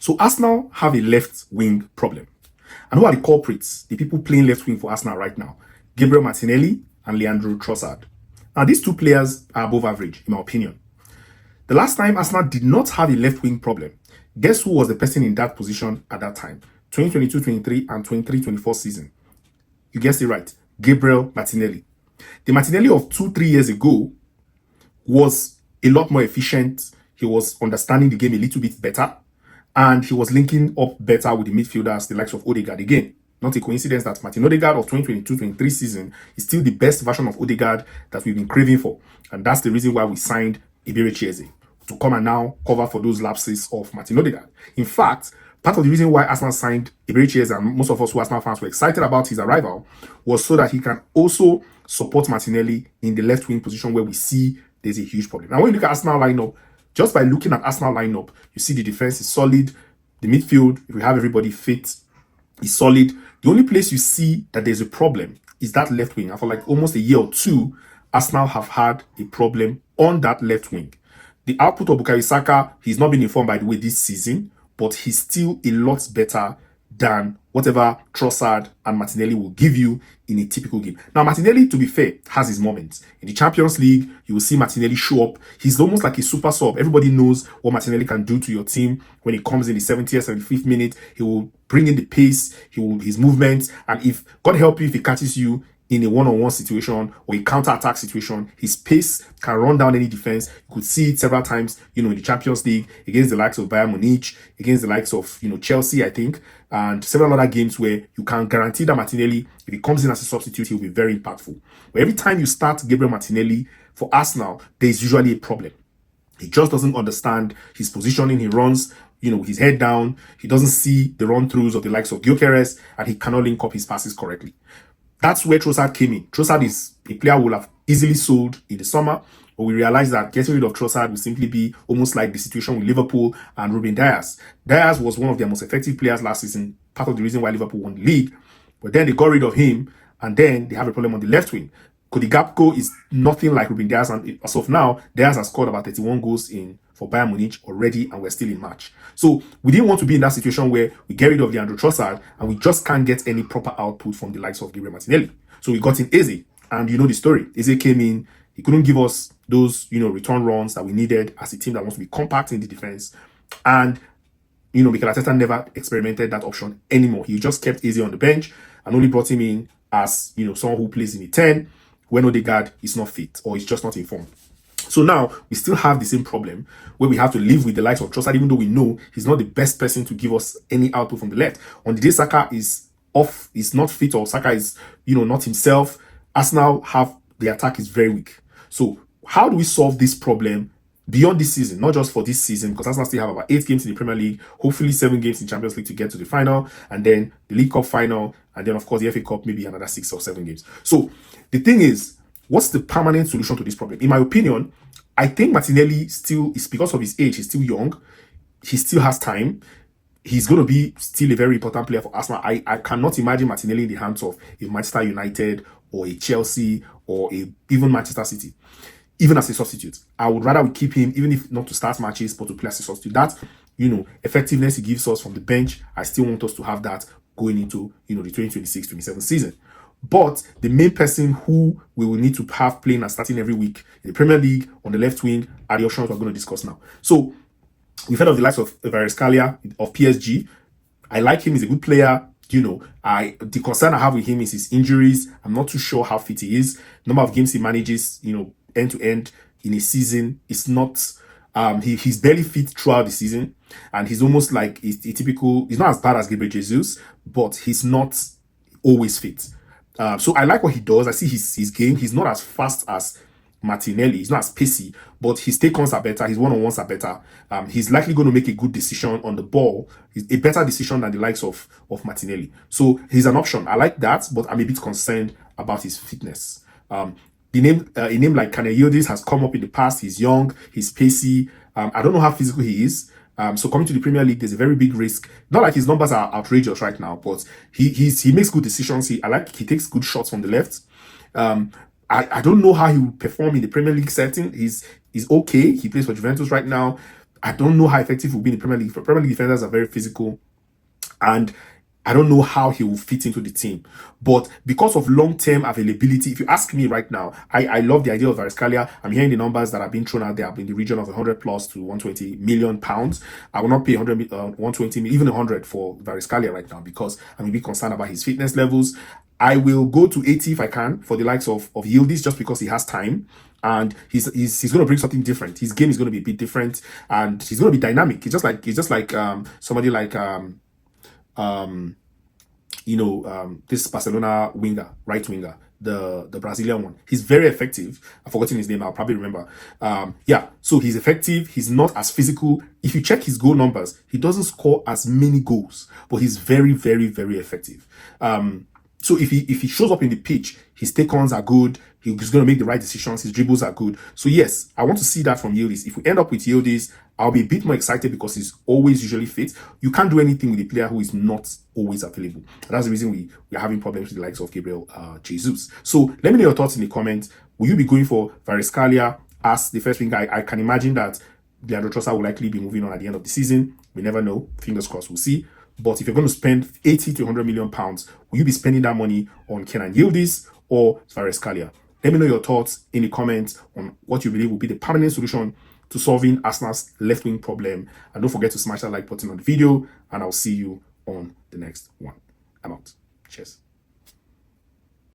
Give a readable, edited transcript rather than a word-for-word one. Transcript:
So Arsenal have a left wing problem. And who are the culprits? The people playing left wing for Arsenal right now. Gabriel Martinelli and Leandro Trossard. Now, these two players are above average, in my opinion. The last time Arsenal did not have a left wing problem, guess who was the person in that position at that time? 2022-23 and 23-24 season. You guessed it right. Gabriel Martinelli. The Martinelli of 2-3 years ago was a lot more efficient. He was understanding the game a little bit better. And he was linking up better with the midfielders, the likes of Odegaard again. Not a coincidence that Martin Odegaard of 2022-23 season is still the best version of Odegaard that we've been craving for. And that's the reason why we signed Eberechi to come and now cover for those lapses of Martin Odegaard. In fact, part of the reason why Arsenal signed Eberechi and most of us who are Arsenal fans were excited about his arrival was so that he can also support Martinelli in the left wing position where we see there's a huge problem. Now, when you look at Arsenal lineup, just by looking at Arsenal lineup, you see the defense is solid. The midfield, if we have everybody fit, is solid. The only place you see that there's a problem is that left wing. And for like almost a year or two, Arsenal have had a problem on that left wing. The output of Bukayo Saka, he's not been informed by the way this season, but he's still a lot better than whatever Trossard and Martinelli will give you in a typical game. Now, Martinelli, to be fair, has his moments. In the Champions League, you will see Martinelli show up. He's almost like a super sub. Everybody knows what Martinelli can do to your team when he comes in the 70th, 75th minute. He will bring in the pace, his movements, and if, God help you, if he catches you in a one-on-one situation or a counter-attack situation, his pace can run down any defense. You could see it several times, in the Champions League against the likes of Bayern Munich, against the likes of, Chelsea, I think, and several other games where you can guarantee that Martinelli, if he comes in as a substitute, he'll be very impactful. But every time you start Gabriel Martinelli for Arsenal, there's usually a problem. He just doesn't understand his positioning. He runs, with his head down. He doesn't see the run-throughs of the likes of Gyökeres, and he cannot link up his passes correctly. That's where Trossard came in. Trossard is a player who will have easily sold in the summer, but we realized that getting rid of Trossard will simply be almost like the situation with Liverpool and Ruben Dias. Dias was one of their most effective players last season, part of the reason why Liverpool won the league, but then they got rid of him, and then they have a problem on the left wing. Cody Gakpo is nothing like Ruben Dias, and as of now, Dias has scored about 31 goals for Bayern Munich already, and we're still in March. So we didn't want to be in that situation where we get rid of Leandro Trossard and we just can't get any proper output from the likes of Gabriel Martinelli. So we got in Eze, and you know the story. Eze came in, he couldn't give us those, return runs that we needed as a team that wants to be compact in the defense. And, Mikel Arteta never experimented that option anymore. He just kept Eze on the bench and only brought him in as, someone who plays in the 10 when Odegaard is not fit or is just not informed. So now we still have the same problem where we have to live with the likes of Trossard, even though we know he's not the best person to give us any output from the left. On the day Saka is off, is not fit, or Saka is, not himself, Arsenal have the attack is very weak. So how do we solve this problem beyond this season? Not just for this season, because Arsenal still have about 8 games in the Premier League, hopefully 7 games in Champions League to get to the final, and then the League Cup final, and then of course the FA Cup, maybe another 6 or 7 games. So the thing is, what's the permanent solution to this problem? In my opinion, I think Martinelli still is, because of his age, he's still young. He still has time. He's going to be still a very important player for Arsenal. I cannot imagine Martinelli in the hands of a Manchester United or a Chelsea or even Manchester City, even as a substitute. I would rather we keep him, even if not to start matches, but to play as a substitute. That, effectiveness he gives us from the bench, I still want us to have that going into, the 2026-27 season. But the main person who we will need to have playing and starting every week in the Premier League on the left wing are the options we're going to discuss now. So we've heard of the likes of Kvaratskhelia of PSG. I like him. He's a good player. The concern I have with him is his injuries. I'm not too sure how fit he is. Number of games he manages, end to end in a season is not. He's barely fit throughout the season, and he's almost like a typical. He's not as bad as Gabriel Jesus, but he's not always fit. So I like what he does. I see his game. He's not as fast as Martinelli. He's not as pacey, but his take-ons are better. His one-on-ones are better. He's likely going to make a good decision on the ball. He's a better decision than the likes of Martinelli. So he's an option. I like that, but I'm a bit concerned about his fitness. A name like Kanayodis has come up in the past. He's young. He's pacey. I don't know how physical he is. So coming to the Premier League, there's a very big risk. Not like his numbers are outrageous right now, but he makes good decisions. He takes good shots from the left. I don't know how he will perform in the Premier League setting. He's okay. He plays for Juventus right now. I don't know how effective he will be in the Premier League. Premier League defenders are very physical, and I don't know how he will fit into the team. But because of long-term availability, if you ask me right now, I love the idea of Kvaratskhelia. I'm hearing the numbers that have been thrown out there in the region of 100 plus to 120 million pounds. I will not pay 120, even 100 for Kvaratskhelia right now, because I'm a bit concerned about his fitness levels. I will go to 80 if I can for the likes of Yildiz, just because he has time. And he's going to bring something different. His game is going to be a bit different, and he's going to be dynamic. He's just like somebody like this Barcelona winger, right winger, the Brazilian one. He's very effective. I've forgotten his name. I'll probably remember. Yeah, so he's effective. He's not as physical. If you check his goal numbers, he doesn't score as many goals, but he's very, very, very effective. So if he shows up in the pitch, his take-ons are good. He's going to make the right decisions. His dribbles are good. So yes, I want to see that from Yildiz. If we end up with Yildiz, I'll be a bit more excited because he's always usually fit. You can't do anything with a player who is not always available. And that's the reason we're having problems with the likes of Gabriel Jesus. So let me know your thoughts in the comments. Will you be going for Kvaratskhelia as the first winger? I can imagine that Leandro Trossard will likely be moving on at the end of the season. We never know. Fingers crossed, we'll see. But if you're going to spend 80 to 100 million pounds, will you be spending that money on Kenan Yildiz or Kvaratskhelia? Let me know your thoughts in the comments on what you believe will be the permanent solution to solving Arsenal's left-wing problem. And don't forget to smash that like button on the video, and I'll see you on the next one. I'm out. Cheers.